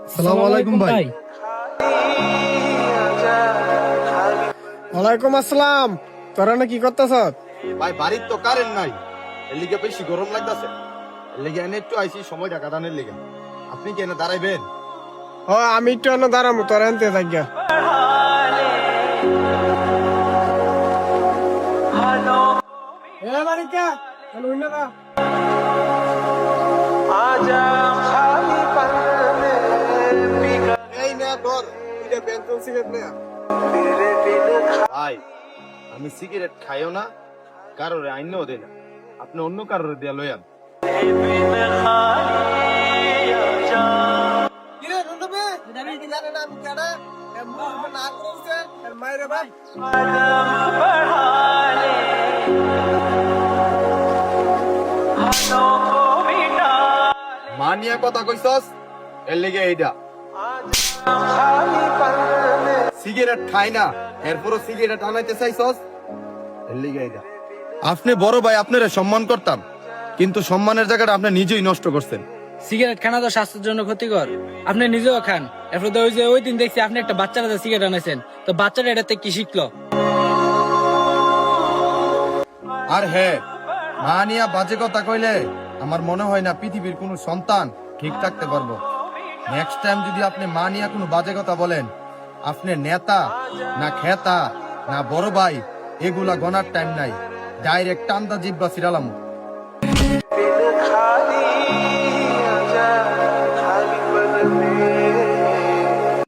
আসসালামু আলাইকুম ভাই। ওয়ালাইকুম আসসালাম। তোরা না কি করতেছ? ভাই বাড়ির তো কারেন্ট নাই, এর লিগে বেশি গরম লাগতেছে, এর লিগে এনে একটু আইছি সময়টা কাটানোর লিগে। আপনি কি এনে দাঁড়াইবেন? ও আমি একটু অন্য দাঁড়াবো, তোরা আনতে থাকি। এই নে ধর, এটা পেন্সিল সিগারেট নে। ভাই আমি সিগারেট খাইও না, কারোরে আইনও দেয় না, আপনি অন্য কারোরে দেয়া লইয়ান। মা নিয়ে কথা কইছস, এর লিগে এইটা। সিগারেট খাই না, এরপরও সিগারেট আনাইতে চাইছস, এর লিগে এইটা। আপনি বড় ভাই, আপনারা সম্মান করতাম, কিন্তু সম্মানের জায়গাটা আপনি নিজেই নষ্ট করছেন। সিগারেট খানা তো স্বাস্থ্যের জন্য ক্ষতিকর, আপনি নিজেও খান। এরপর তো ওই দিন দেখছি আপনি একটা বাচ্চারা সিগারেট আনাইছেন, তো বাচ্চারা এটাতে কি শিখলো? আর হ্যাঁ, মা নিয়া বাজে কথা কইলে আমার মনে হয় না পৃথিবীর কোনো সন্তান ঠিক থাকতে পারবো। নেক্সট টাইম যদি আপনি মা নিয়া কোনো বাজে কথা বলেন, আপনি নেতা না খেতা না বড় ভাই এগুলা গনার টাইম নাই, ডাইরেক্ট টান্দা জিব্বা সিরালাম।